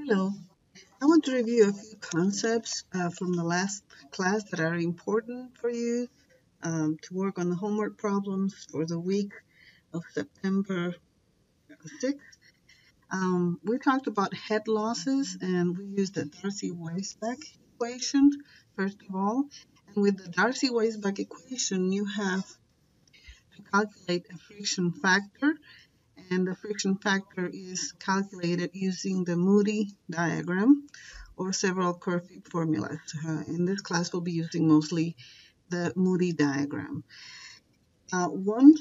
Hello. I want to review a few concepts from the last class that are important for you to work on the homework problems for the week of September 6th. We talked about head losses and we used the Darcy-Weisbach equation, first of all. And with the Darcy-Weisbach equation, you have to calculate a friction factor, and the friction factor is calculated using the Moody diagram or several curve fit formulas. In this class, we'll be using mostly the Moody diagram. One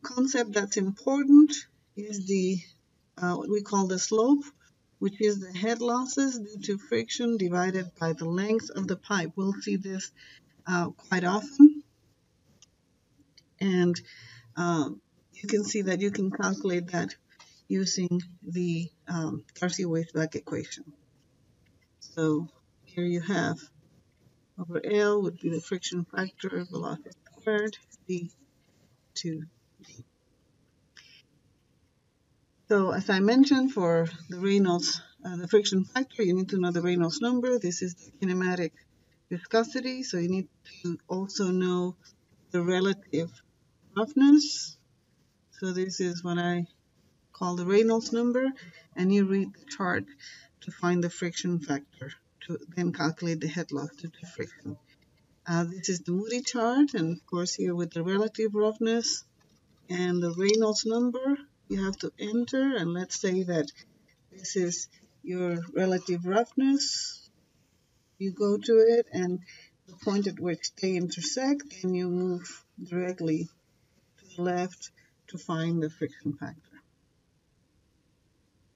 concept that's important is the what we call the slope, which is the head losses due to friction divided by the length of the pipe. We'll see this quite often, and you can see that you can calculate that using the Darcy-Weisbach equation. So here you have over L would be the friction factor, velocity squared, V to D. So as I mentioned, for the Reynolds, the friction factor, you need to know the Reynolds number. This is the kinematic viscosity, so you need to also know the relative roughness. So this is what I call the Reynolds number, and you read the chart to find the friction factor to then calculate the head loss due to friction. This is the Moody chart, and of course here with the relative roughness and the Reynolds number, you have to enter, and let's say that this is your relative roughness. You go to it, and the point at which they intersect, then you move directly to the left to find the friction factor.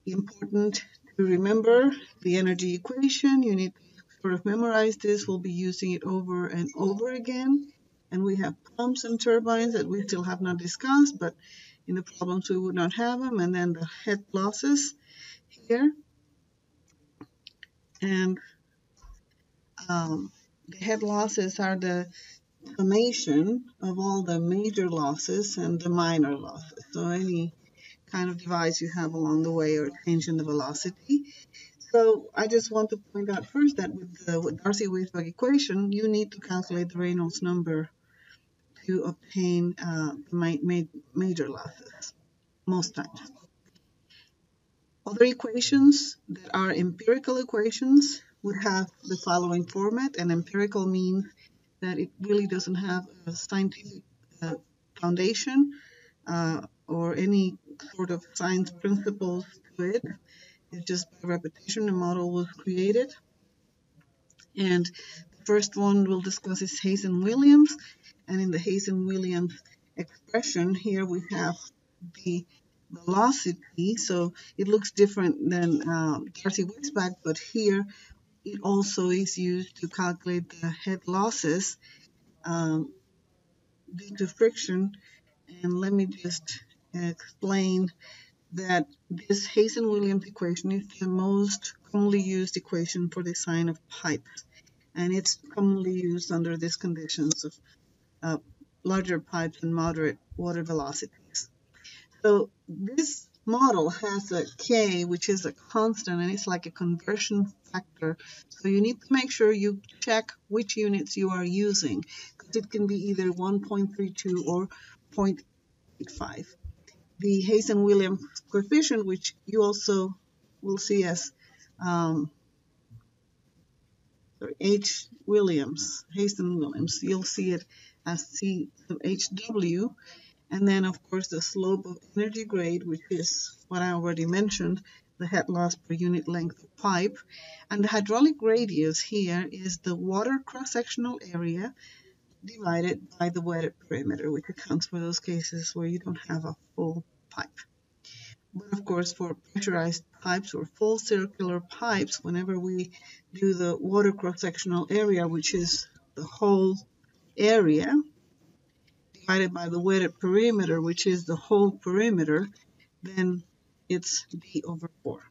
Important to remember the energy equation. You need to sort of memorize this. We'll be using it over and over again. And we have pumps and turbines that we still have not discussed, but in the problems we would not have them. And then the head losses here. And the head losses are the summation of all the major losses and the minor losses. So any kind of device you have along the way or change in the velocity. So I just want to point out first that with the Darcy-Weisbach equation, you need to calculate the Reynolds number to obtain major losses, most times. Other equations that are empirical equations would have the following format. And empirical means that it really doesn't have a scientific foundation or any sort of science principles to it. It's just by repetition, the model was created. And the first one we'll discuss is Hazen-Williams. And in the Hazen-Williams expression, here we have the velocity. So it looks different than Darcy-Weisbach, but here it also is used to calculate the head losses due to friction. And let me just explain that this Hazen-Williams equation is the most commonly used equation for the design of pipes. And it's commonly used under these conditions of larger pipes and moderate water velocities. So this model has a K, which is a constant, and it's like a conversion factor. So you need to make sure you check which units you are using, because it can be either 1.32 or 0.85. The Hazen-Williams coefficient, which you also will see as H. Williams, Hazen-Williams. You'll see it as C sub HW. And then, of course, the slope of energy grade, which is what I already mentioned, the head loss per unit length of pipe. And the hydraulic radius here is the water cross-sectional area divided by the wetted perimeter, which accounts for those cases where you don't have a full pipe. But of course, for pressurized pipes or full circular pipes, whenever we do the water cross-sectional area, which is the whole area, divided by the wetted perimeter, which is the whole perimeter, then it's D over 4.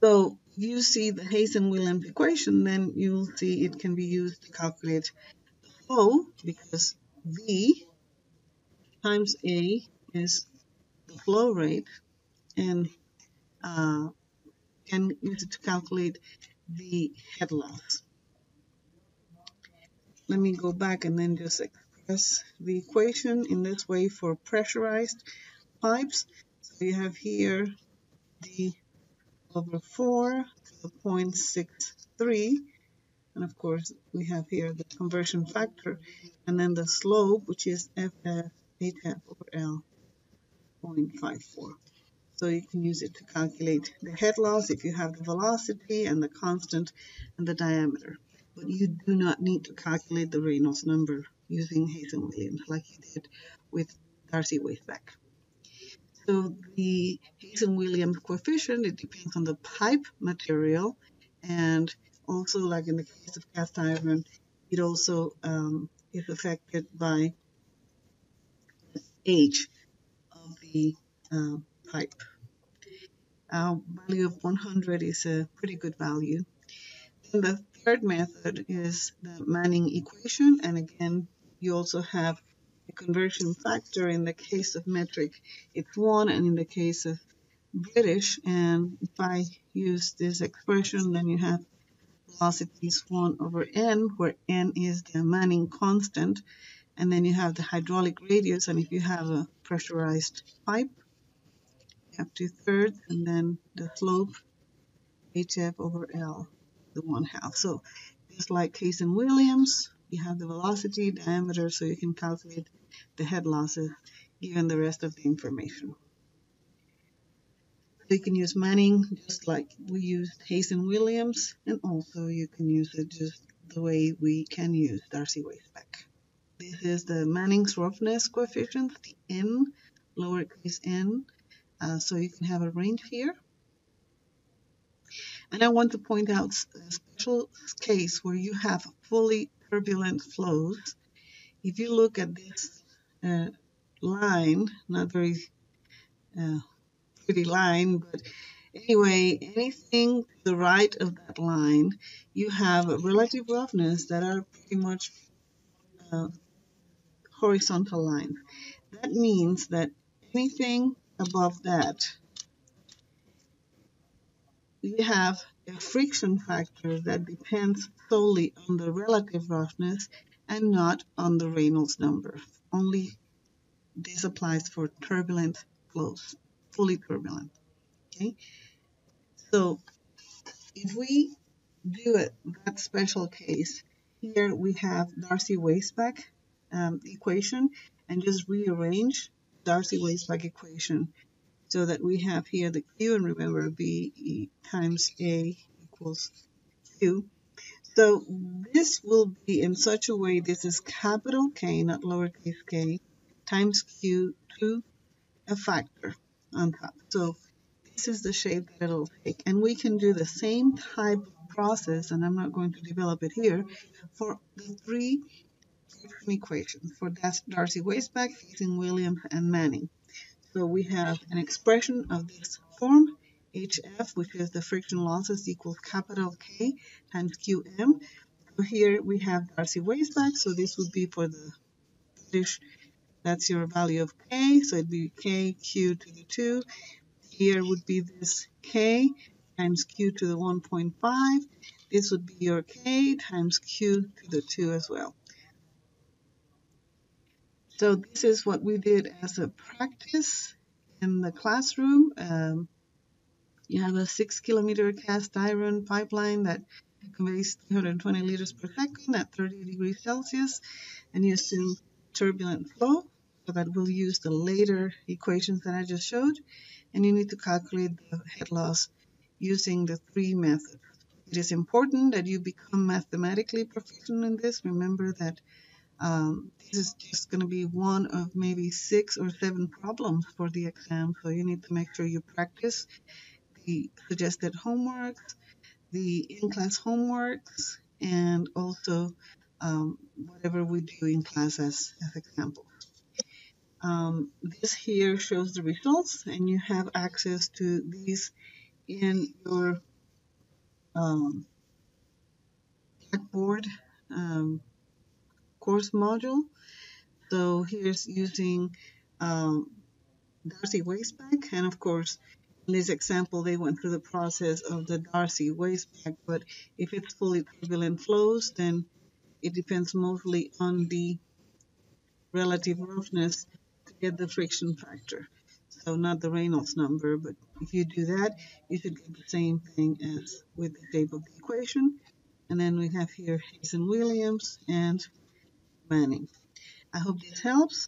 So if you see the Hazen-Williams equation, then you'll see it can be used to calculate the flow, because V times A is the flow rate, and can use it to calculate the head loss. Let me go back and then just express the equation in this way for pressurized pipes. So you have here d over 4 to the 0.63, and of course we have here the conversion factor, and then the slope, which is FF HF over L 0.54. So you can use it to calculate the head loss if you have the velocity and the constant and the diameter. But you do not need to calculate the Reynolds number using Hazen-Williams like you did with Darcy-Weisbach. So the Hazen-Williams coefficient, it depends on the pipe material, and also like in the case of cast iron, it also is affected by the age of the pipe. Value of 100 is a pretty good value. Then the third method is the Manning equation, and again, you also have a conversion factor. In the case of metric, it's 1, and in the case of British, and if I use this expression, then you have velocity is 1 over n, where n is the Manning constant, and then you have the hydraulic radius, and if you have a pressurized pipe, you have 2/3, and then the slope, HF over L, the 1/2. So just like Hazen-Williams, you have the velocity, diameter, so you can calculate the head losses given the rest of the information. So you can use Manning just like we used Hazen-Williams, and also you can use it just the way we can use Darcy-Weisbach. This is the Manning's roughness coefficient, the n, lowercase n. So you can have a range here. And I want to point out a special case where you have fully turbulent flows. If you look at this line, not very pretty line, but anyway, anything to the right of that line, you have a relative roughness that are pretty much horizontal lines. That means that anything above that, we have a friction factor that depends solely on the relative roughness and not on the Reynolds number. Only this applies for turbulent flows, fully turbulent. Okay, so if we do it, that special case, here we have Darcy-Weisbach equation, and just rearrange Darcy-Weisbach equation so that we have here the Q, and remember B times A equals Q. So this will be in such a way, this is capital K, not lowercase k, times Q to a factor on top. So this is the shape that it'll take. And we can do the same type of process, and I'm not going to develop it here, for the three different equations, for Darcy-Weisbach, Hazen-Williams, and Manning. So we have an expression of this form, HF, which is the friction losses, equals capital K times QM. So here we have Darcy-Weisbach, so this would be for the British, that's your value of K, so it'd be K, Q to the 2. Here would be this K times Q to the 1.5. This would be your K times Q to the 2 as well. So this is what we did as a practice in the classroom. You have a 6-kilometer cast iron pipeline that conveys 320 liters per second at 30 degrees Celsius, and you assume turbulent flow. So that we'll use the later equations that I just showed, and you need to calculate the head loss using the three methods. It is important that you become mathematically proficient in this. Remember that this is just going to be one of maybe 6 or 7 problems for the exam, so you need to make sure you practice the suggested homeworks, the in-class homeworks, and also whatever we do in class as examples. This here shows the results, and you have access to these in your Blackboard course module. So here's using Darcy-Weisbach, and of course In this example, they went through the process of the Darcy wasteback, but if it's fully turbulent flows, then it depends mostly on the relative roughness to get the friction factor. So not the Reynolds number, but if you do that, you should get the same thing as with the shape of the equation. And then we have here Hayes and Williams and Manning. I hope this helps.